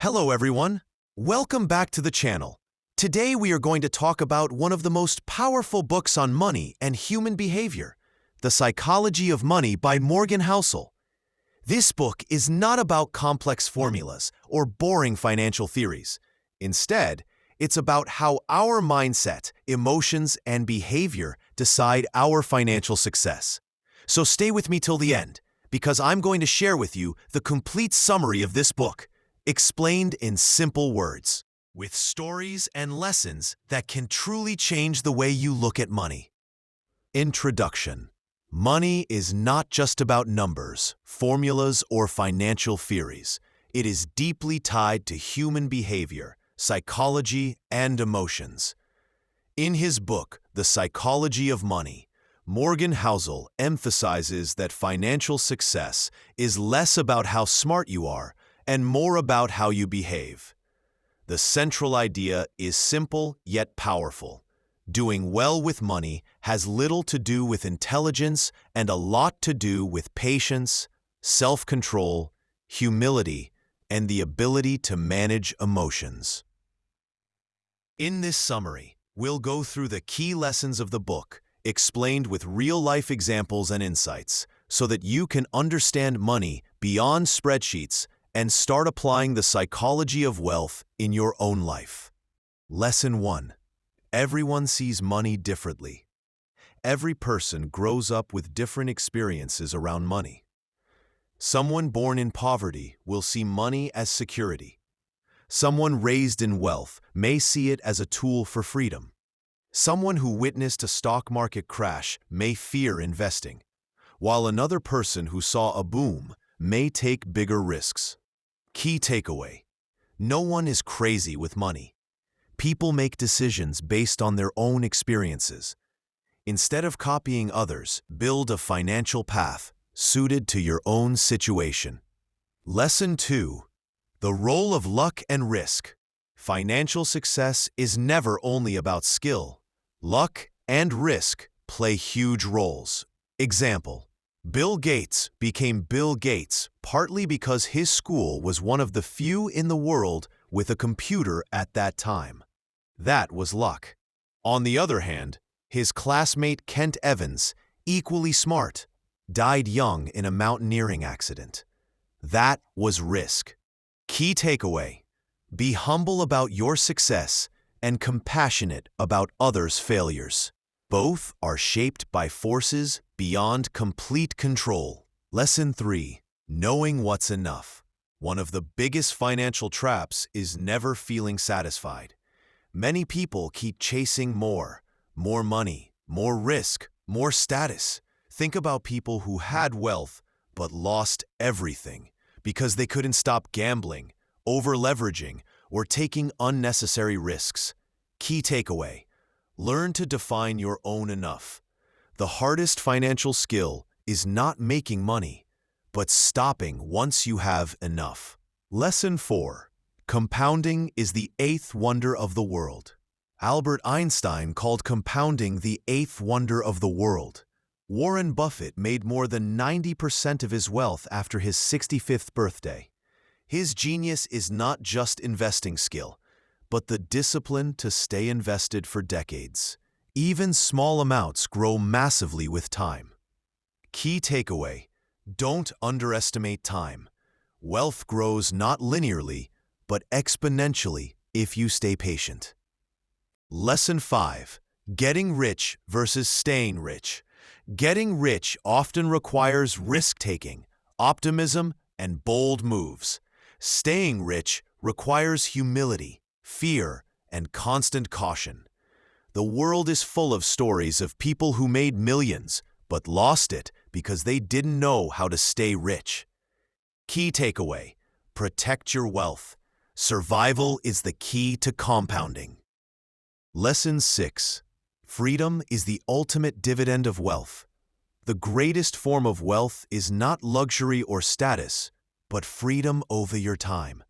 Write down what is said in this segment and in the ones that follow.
Hello everyone, welcome back to the channel. Today we are going to talk about one of the most powerful books on money and human behavior, The Psychology of Money by Morgan Housel. This book is not about complex formulas or boring financial theories. Instead, it's about how our mindset, emotions, and behavior decide our financial success. So stay with me till the end, because I'm going to share with you the complete summary of this book, explained in simple words, with stories and lessons that can truly change the way you look at money. Introduction. Money is not just about numbers, formulas, or financial theories. It is deeply tied to human behavior, psychology, and emotions. In his book, The Psychology of Money, Morgan Housel emphasizes that financial success is less about how smart you are and more about how you behave. The central idea is simple yet powerful. Doing well with money has little to do with intelligence and a lot to do with patience, self-control, humility, and the ability to manage emotions. In this summary, we'll go through the key lessons of the book, explained with real-life examples and insights, so that you can understand money beyond spreadsheets and start applying the psychology of wealth in your own life. Lesson 1. Everyone sees money differently. Every person grows up with different experiences around money. Someone born in poverty will see money as security. Someone raised in wealth may see it as a tool for freedom. Someone who witnessed a stock market crash may fear investing, while another person who saw a boom may take bigger risks. Key takeaway: no one is crazy with money. People make decisions based on their own experiences. Instead of copying others, build a financial path suited to your own situation. Lesson 2. The role of luck and risk. Financial success is never only about skill. Luck and risk play huge roles. Example: Bill Gates became Bill Gates partly because his school was one of the few in the world with a computer at that time. That was luck. On the other hand, his classmate Kent Evans, equally smart, died young in a mountaineering accident. That was risk. Key takeaway: be humble about your success and compassionate about others' failures. Both are shaped by forces beyond complete control. Lesson 3. Knowing what's enough. One of the biggest financial traps is never feeling satisfied. Many people keep chasing more money, more risk, more status. Think about people who had wealth but lost everything because they couldn't stop gambling, over-leveraging, or taking unnecessary risks. Key takeaway: learn to define your own enough. The hardest financial skill is not making money, but stopping once you have enough. Lesson 4. Compounding is the eighth wonder of the world. Albert Einstein called compounding the eighth wonder of the world. Warren Buffett made more than 90% of his wealth after his 65th birthday. His genius is not just investing skill, but the discipline to stay invested for decades. Even small amounts grow massively with time. Key takeaway: don't underestimate time. Wealth grows not linearly, but exponentially if you stay patient. Lesson 5. Getting rich versus staying rich. Getting rich often requires risk-taking, optimism, and bold moves. Staying rich requires humility, fear, and constant caution. The world is full of stories of people who made millions but lost it because they didn't know how to stay rich. Key takeaway: protect your wealth. Survival is the key to compounding. Lesson 6. Freedom is the ultimate dividend of wealth. The greatest form of wealth is not luxury or status, but freedom over your time.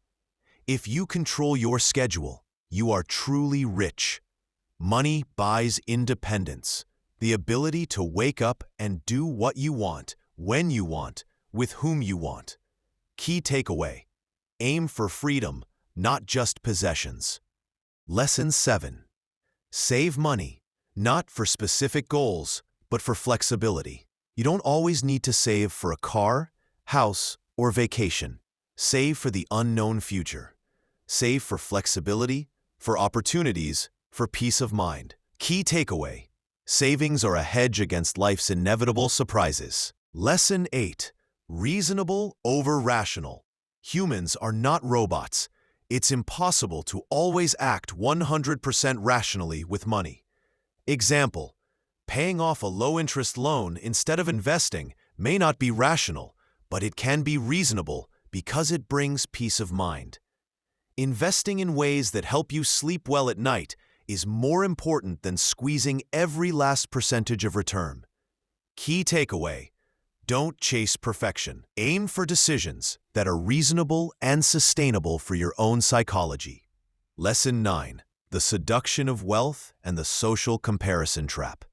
If you control your schedule, you are truly rich. Money buys independence, the ability to wake up and do what you want, when you want, with whom you want. Key takeaway: aim for freedom, not just possessions. Lesson 7. Save money, not for specific goals, but for flexibility. You don't always need to save for a car, house, or vacation. Save for the unknown future. Save for flexibility, for opportunities, for peace of mind. Key takeaway: savings are a hedge against life's inevitable surprises. Lesson 8. Reasonable over rational. Humans are not robots. It's impossible to always act 100% rationally with money. Example: paying off a low-interest loan instead of investing may not be rational, but it can be reasonable because it brings peace of mind. Investing in ways that help you sleep well at night is more important than squeezing every last percentage of return. Key takeaway: don't chase perfection. Aim for decisions that are reasonable and sustainable for your own psychology. Lesson 9. The seduction of wealth and the social comparison trap.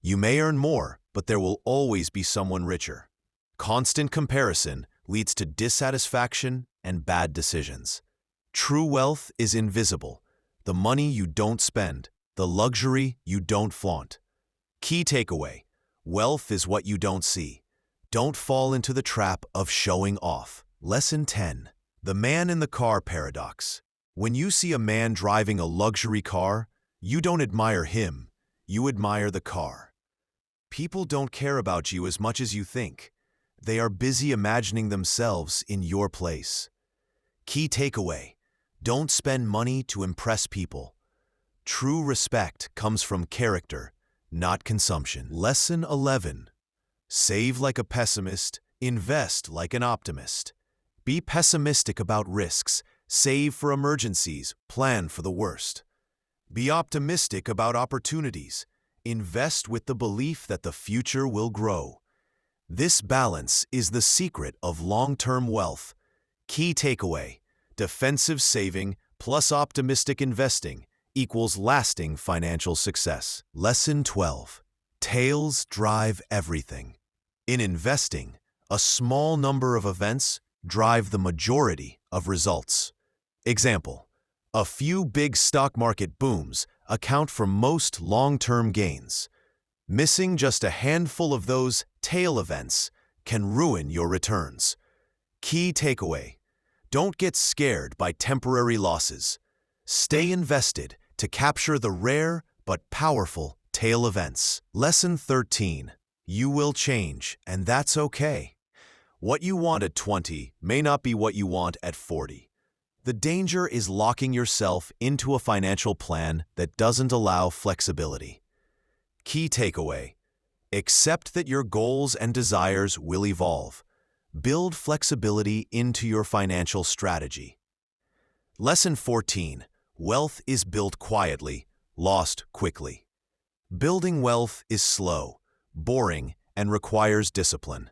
You may earn more, but there will always be someone richer. Constant comparison leads to dissatisfaction and bad decisions. True wealth is invisible: the money you don't spend, the luxury you don't flaunt. Key takeaway: wealth is what you don't see. Don't fall into the trap of showing off. Lesson 10. The man in the car paradox. When you see a man driving a luxury car, you don't admire him, you admire the car. People don't care about you as much as you think. They are busy imagining themselves in your place. Key takeaway: don't spend money to impress people. True respect comes from character, not consumption. Lesson 11. Save like a pessimist, invest like an optimist. Be pessimistic about risks, save for emergencies, plan for the worst. Be optimistic about opportunities, invest with the belief that the future will grow. This balance is the secret of long-term wealth. Key takeaway: defensive saving plus optimistic investing equals lasting financial success. Lesson 12. Tails drive everything. In investing, a small number of events drive the majority of results. Example: a few big stock market booms account for most long-term gains. Missing just a handful of those tail events can ruin your returns. Key takeaway: don't get scared by temporary losses. Stay invested to capture the rare but powerful tail events. Lesson 13. You will change, and that's okay. What you want at 20 may not be what you want at 40. The danger is locking yourself into a financial plan that doesn't allow flexibility. Key takeaway: accept that your goals and desires will evolve. Build flexibility into your financial strategy. Lesson 14. Wealth is built quietly, lost quickly. Building wealth is slow, boring, and requires discipline.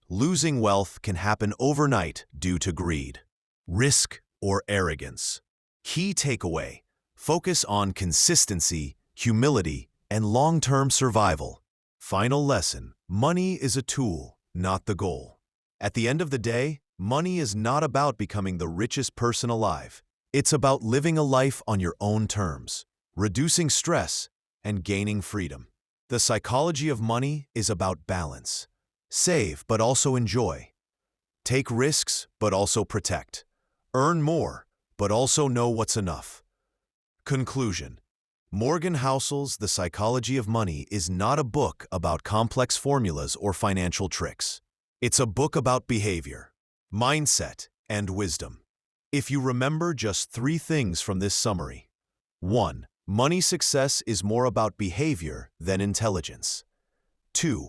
Losing wealth can happen overnight due to greed, risk, or arrogance. Key takeaway: focus on consistency, humility, and long-term survival. Final lesson: money is a tool, not the goal. At the end of the day, money is not about becoming the richest person alive. It's about living a life on your own terms, reducing stress, and gaining freedom. The psychology of money is about balance. Save, but also enjoy. Take risks, but also protect. Earn more, but also know what's enough. Conclusion: Morgan Housel's The Psychology of Money is not a book about complex formulas or financial tricks. It's a book about behavior, mindset, and wisdom. If you remember just 3 things from this summary: 1. Money success is more about behavior than intelligence. 2.